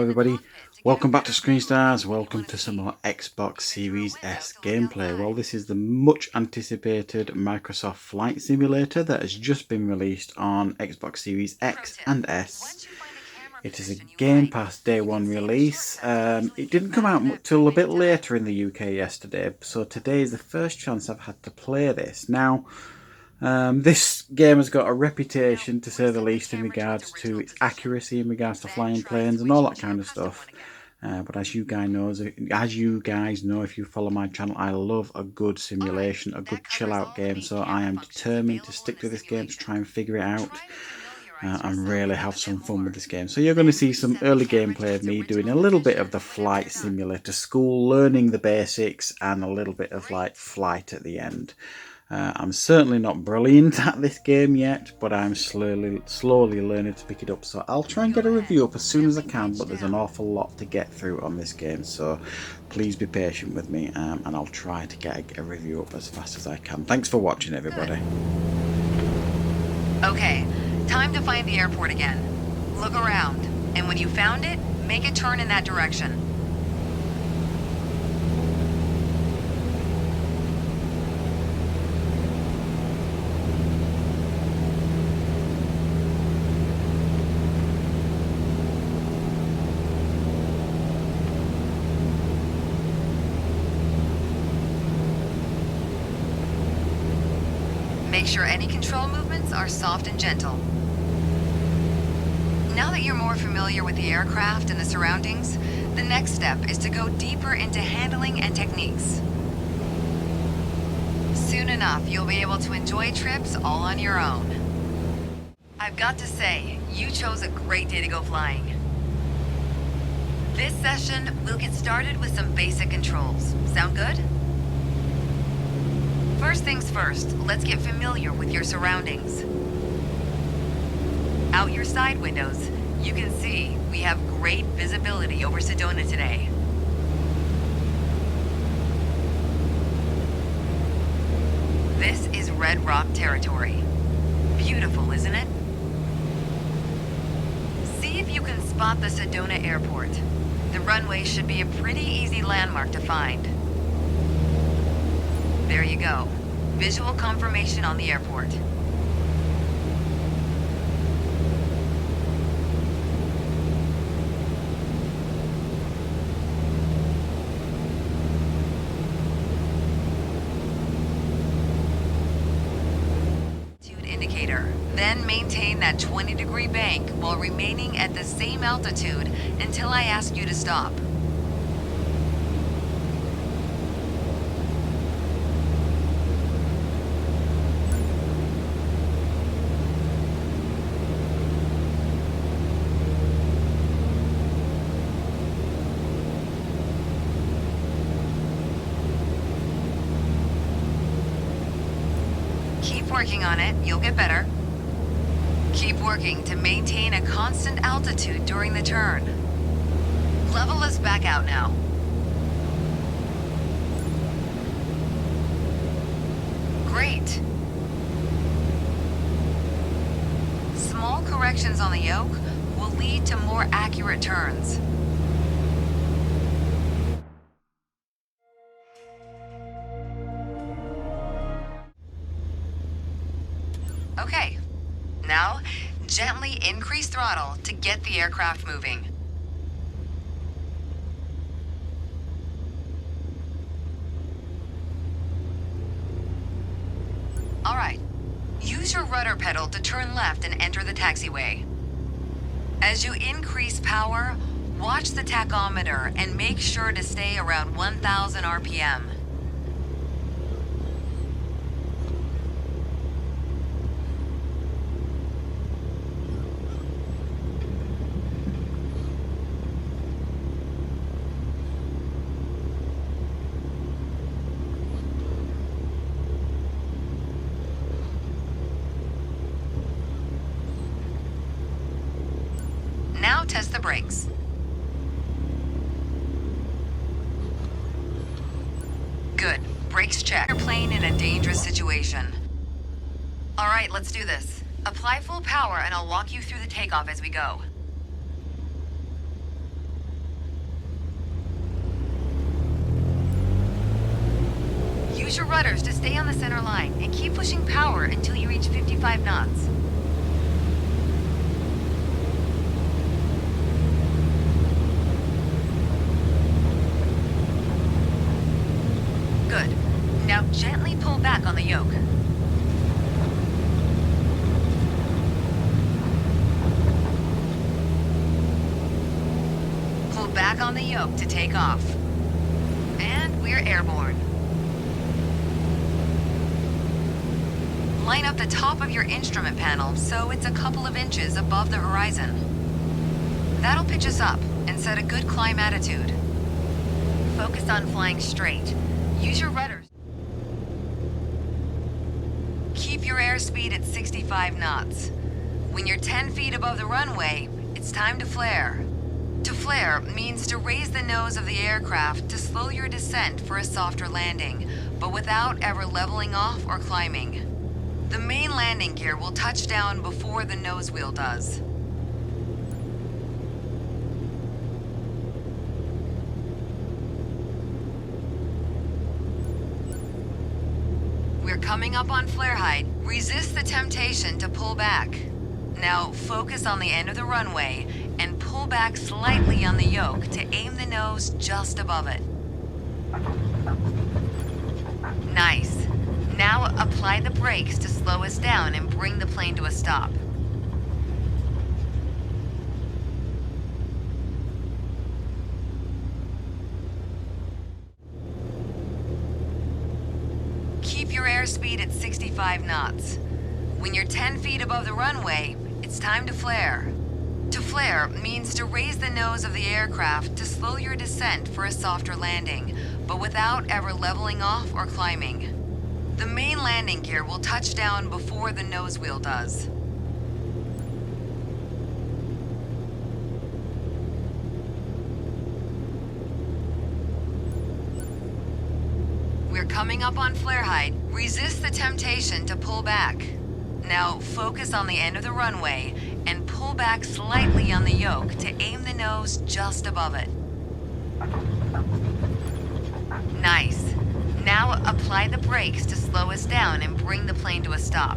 Hello everybody, welcome back to Screen Stars, welcome to some more Xbox Series S gameplay. Well, this is the much anticipated Microsoft Flight Simulator that has just been released on Xbox Series X and S. It is a Game Pass Day 1 release. It didn't come out till a bit later in the UK yesterday, so today is the first chance I've had to play this. Now, this game has got a reputation, to say the least, in regards to its accuracy, in regards to flying planes and all that kind of stuff. But as you guys know, if you follow my channel, I love a good simulation, a good chill-out game. So I am determined to stick to this game to try and figure it out and really have some fun with this game. So you're going to see some early gameplay of me doing a little bit of the flight simulator school, learning the basics, and a little bit of like flight at the end. I'm certainly not brilliant at this game yet, but I'm slowly learning to pick it up. So I'll try and get a review up as soon as I can, but there's an awful lot to get through on this game. So please be patient with me, and I'll try to get a review up as fast as I can. Thanks for watching, everybody. Okay, time to find the airport again. Look around, and when you found it, make a turn in that direction. Make sure any control movements are soft and gentle. Now that you're more familiar with the aircraft and the surroundings, the next step is to go deeper into handling and techniques. Soon enough, you'll be able to enjoy trips all on your own. I've got to say, you chose a great day to go flying. This session, we'll get started with some basic controls. Sound good? First things first, let's get familiar with your surroundings. Out your side windows, you can see we have great visibility over Sedona today. This is Red Rock territory. Beautiful, isn't it? See if you can spot the Sedona airport. The runway should be a pretty easy landmark to find. There you go. Visual confirmation on the airport. Altitude indicator. Then maintain that 20-degree bank while remaining at the same altitude until I ask you to stop. Keep working on it, you'll get better. Keep working to maintain a constant altitude during the turn. Level us back out now. Great. Small corrections on the yoke will lead to more accurate turns. Okay, now gently increase throttle to get the aircraft moving. All right, use your rudder pedal to turn left and enter the taxiway. As you increase power, watch the tachometer and make sure to stay around 1,000 RPM. Now test the brakes. Good. Brakes check. You're plane in a dangerous situation. All right, let's do this. Apply full power and I'll walk you through the takeoff as we go. Use your rudders to stay on the center line and keep pushing power until you reach 55 knots. Good. Now gently pull back on the yoke. Pull back on the yoke to take off. And we're airborne. Line up the top of your instrument panel so it's a couple of inches above the horizon. That'll pitch us up and set a good climb attitude. Focus on flying straight. Use your rudders. Keep your airspeed at 65 knots. When you're 10 feet above the runway, it's time to flare. To flare means to raise the nose of the aircraft to slow your descent for a softer landing, but without ever leveling off or climbing. The main landing gear will touch down before the nose wheel does. We're coming up on flare height. Resist the temptation to pull back. Now focus on the end of the runway and pull back slightly on the yoke to aim the nose just above it. Nice. Now apply the brakes to slow us down and bring the plane to a stop. Keep your airspeed at 65 knots. When you're 10 feet above the runway, it's time to flare. To flare means to raise the nose of the aircraft to slow your descent for a softer landing, but without ever leveling off or climbing. The main landing gear will touch down before the nose wheel does. We're coming up on flare height. Resist the temptation to pull back. Now focus on the end of the runway and pull back slightly on the yoke to aim the nose just above it. Nice. Now apply the brakes to slow us down and bring the plane to a stop.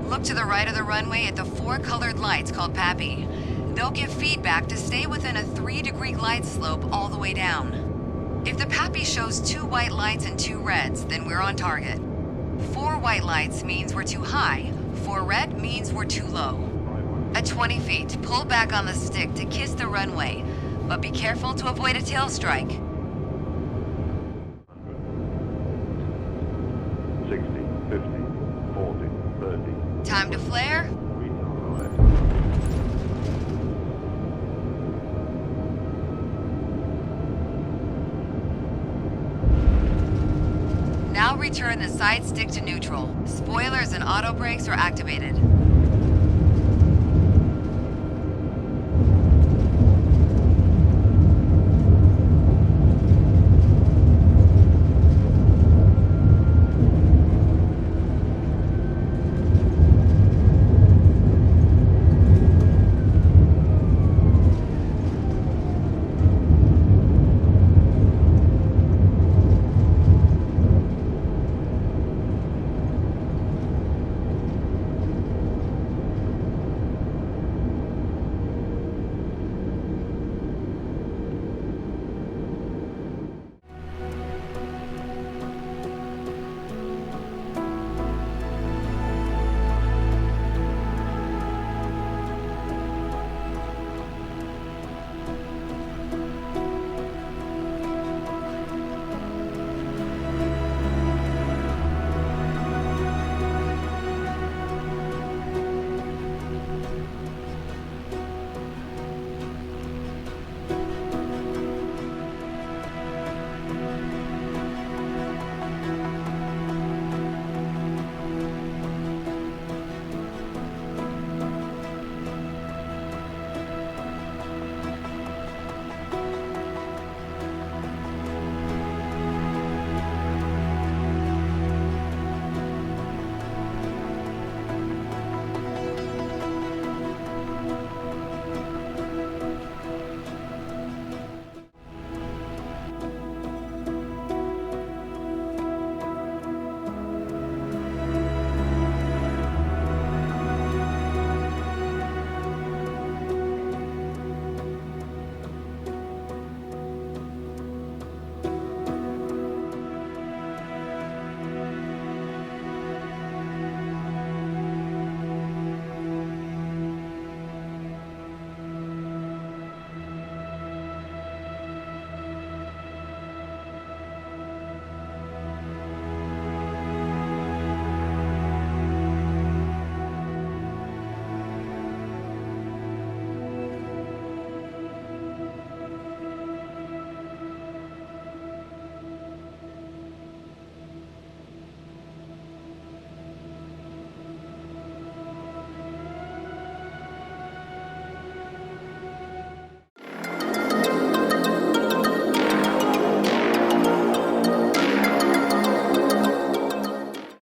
Look to the right of the runway at the 4 colored lights called PAPI. They'll give feedback to stay within a 3-degree glide slope all the way down. If the PAPI shows 2 white lights and 2 reds, then we're on target. 4 white lights means we're too high. 4 red means we're too low. At 20 feet, pull back on the stick to kiss the runway, but be careful to avoid a tail strike. 60, 50, 40, 30. Time to flare. Now return the side stick to neutral. Spoilers and auto brakes are activated.